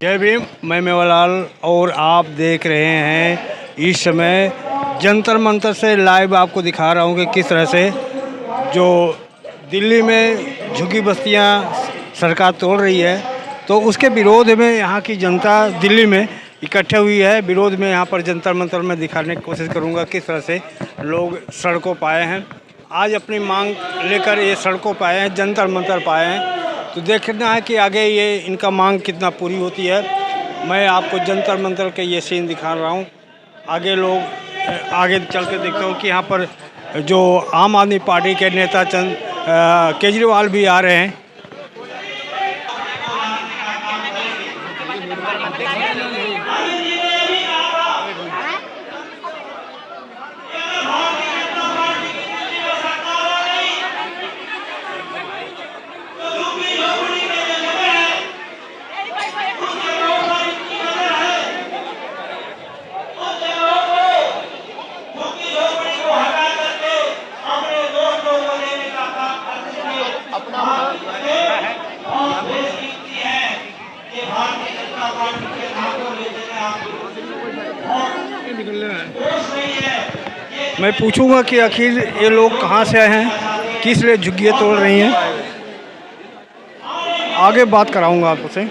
जय भीम, मैं मेवालाल और आप देख रहे हैं इस समय जंतर मंतर से लाइव आपको दिखा रहा हूँ कि किस तरह से जो दिल्ली में झुग्गी बस्तियाँ सरकार तोड़ रही है, तो उसके विरोध में यहाँ की जनता दिल्ली में इकट्ठे हुई है। विरोध में यहाँ पर जंतर मंतर में दिखाने की कोशिश करूँगा किस तरह से लोग सड़कों पर आए हैं। आज अपनी मांग लेकर ये सड़कों पर आए हैं, जंतर मंतर पर आए हैं। तो देखना है कि आगे ये इनका मांग कितना पूरी होती है। मैं आपको जंतर मंतर के ये सीन दिखा रहा हूँ। आगे लोग आगे चल के देखता हूँ कि यहाँ पर जो आम आदमी पार्टी के नेता केजरीवाल भी आ रहे हैं। मैं पूछूंगा कि आखिर ये लोग कहाँ से आए हैं, किस लिए झुग्गियाँ तोड़ रही हैं। आगे बात कराऊंगा आपसे।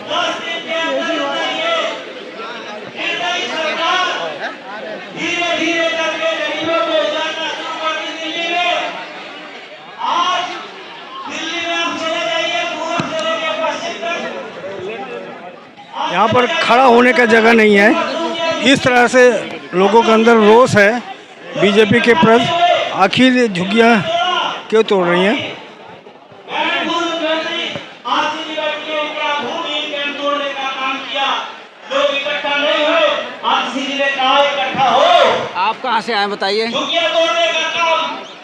यहाँ पर खड़ा होने का जगह नहीं है। इस तरह से लोगों के अंदर रोष है बीजेपी के प्रति। आखिर झुग्गियाँ क्यों तोड़ रही हैं? आप कहाँ से आए बताइए? झुग्गियाँ तोड़ने का काम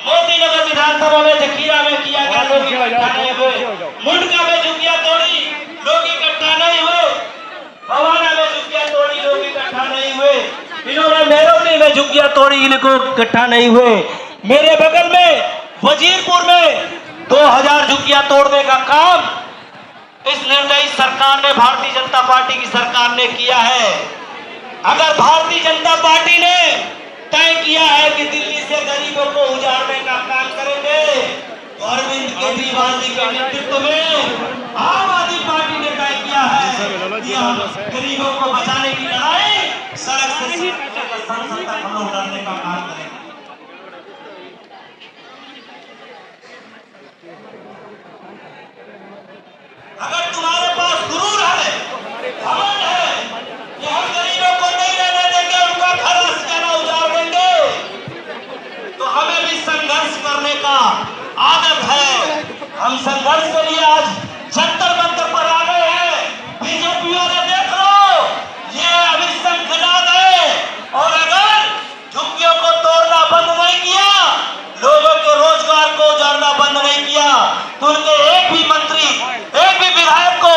मोदी नगर विधानसभा में जखीरा में किया गया, लोग इकट्ठा नहीं हुए। मुंडका में झुग्गियाँ तोड़ी, लोग इकट्ठा नहीं हुए। भवाना में झुग्गियाँ तोड़ी, लोग इकट्ठा नहीं हुए। इन्होंने मेरौनी में झुग्गियाँ तोड़ी, लोग इकट्ठा नहीं हुए। मेरे बगल में वजीरपुर में 2000 झुग्गियाँ तोड़ने का काम इस निर्दयी सरकार ने, भारतीय जनता पार्टी की सरकार ने किया है। अगर भारतीय जनता पार्टी ने तय किया है कि दिल्ली से गरीबों को उजाड़ने का काम करेंगे, तो अरविंद केजरीवाल जी के नेतृत्व में आम आदमी पार्टी ने तय किया है कि हम गरीबों को बचाने की लड़ाई सड़क से संसद तक हम लोग लड़ने का काम करेंगे। अगर तुम्हारे पास गुरूर है, घमंड है कि हम गरीबों को नहीं रहने देंगे, उनका घर अस्पताल उजाड़ देंगे, तो हमें भी संघर्ष करने का आदत है। हम संघर्ष के लिए आज जंतर मंतर पर आ गए हैं। बीजेपी वाले देख लो, ये अभी संखनाद है, और अगर झुग्गियों को तोड़ना बंद नहीं किया, लोगों के रोजगार को उजाड़ना बंद नहीं किया, तो उनके एक भी मंत्री, एक भी विधायक को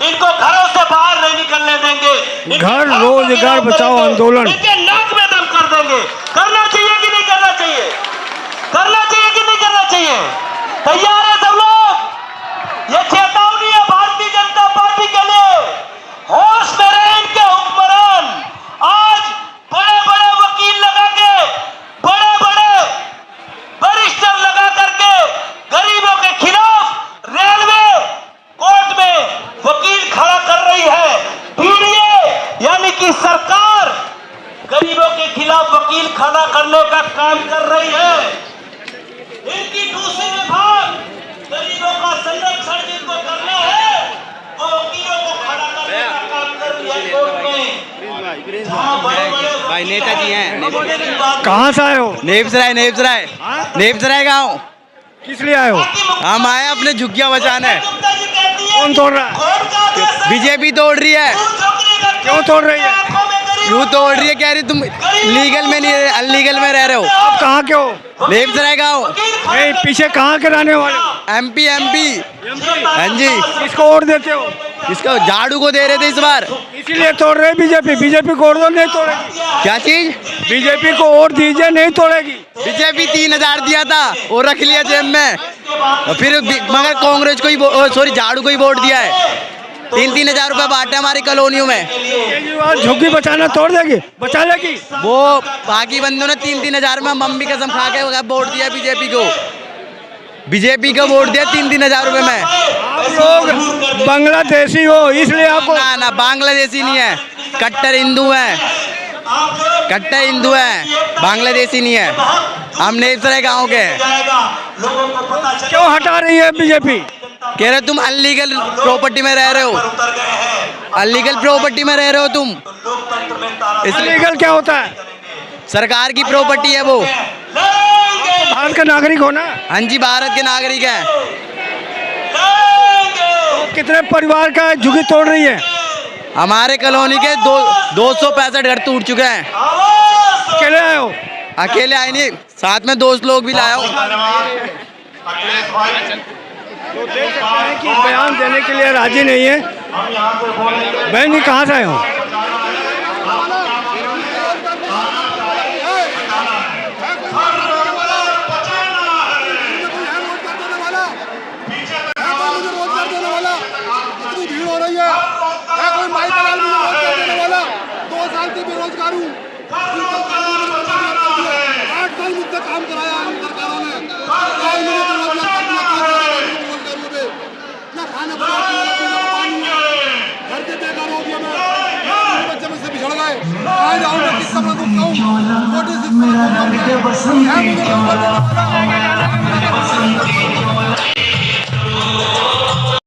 इनको घरों से बाहर नहीं निकलने देंगे। घर रोजगार बचाओ आंदोलन इनके नाक में दम कर देंगे। करना चाहिए कि नहीं करना चाहिए? करना चाहिए कि नहीं करना चाहिए? तैयार है सब लोग? ये चेतावनी है भारतीय जनता पार्टी के लिए। होश में रहे इनके हुक्मरान। आज बड़े बड़े वकील लगा के, बड़े बड़े बैरिस्टर लगा करके गरीबों के खिलाफ रेलवे कोर्ट में वकील खड़ा कर रही है। पीडीए यानी कि सरकार गरीबों के खिलाफ वकील खड़ा करने का काम कर रही है। इनकी दूसरी विभाग गरीबों का संरक्षण जिनको करना है, वो वकीलों को खड़ा करने का काम कर रही है कोर्ट में। जहां बड़े-बड़े भाई नेताजी हैं। कहाँ से आए हो? नेपसराय नेपसराय गाँव। किस लिए आए हो? हम आए अपने झुग्गियाँ बचाने। कौन तोड़ रहा है? बीजेपी तोड़ रही है। क्यों तोड़ रही है? यूँ तोड़ रही है, कह रही तुम लीगल में नहीं, अनलीगल में रह रहे हो। आप कहाँ के हो? नेपसराय गाँव। नहीं, पीछे कहाँ के रहने वाले हो? एमपी। हाँ जी। किसको वोट देते हो? इसका झाड़ू को दे रहे थे इस बार, इसीलिए तोड़ रहे बीजेपी। बीजेपी को और दो, नहीं तोड़ेगी। क्या चीज? बीजेपी को वोट दीजिए, नहीं तोड़ेगी। बीजेपी 3,000 दिया था और रख लिया जेब में, फिर मगर कांग्रेस को ही सॉरी झाड़ू को ही वोट दिया है। 3-3 हजार रुपए बांटे हमारी कॉलोनियों में। केजरीवाल झुग्गी बचाना तोड़ देगी, बचा लेगी। वो बाकी बंदों ने 3-3 हजार में मम्मी कसम खा के वोट दिया बीजेपी को। बीजेपी का वोट दिया 3-3 हजार रुपए में। आप लोग बांग्लादेशी हो इसलिए आपको। ना ना बांग्लादेशी नहीं है, कट्टर हिंदू है, कट्टर हिंदू है, बांग्लादेशी नहीं है। हम नेपसरे गाँव के हैं। क्यों हटा रही है बीजेपी? कह रहे तुम अनलीगल प्रॉपर्टी में रह रहे हो, अनलीगल प्रॉपर्टी में रह रहे हो तुम। इलीगल क्या होता है? सरकार की प्रॉपर्टी है वो। भारत का नागरिक हो ना? हाँ जी, भारत के नागरिक हैं। तो कितने परिवार का झुग्गी तोड़ रही है? हमारे कॉलोनी के 265 घर टूट चुके हैं। अकेले आए हो? अकेले आए नहीं, साथ में दोस्त लोग भी लाया हूँ। तो देख सकते हैं कि बयान देने के लिए राजी नहीं है। बहन जी कहाँ से आए हो? काम कराया सरकारों ने, खाने घर के बेकार हो गया। मैं बच्चे मुझसे बिछड़ गए, आज आऊँगा किस तरह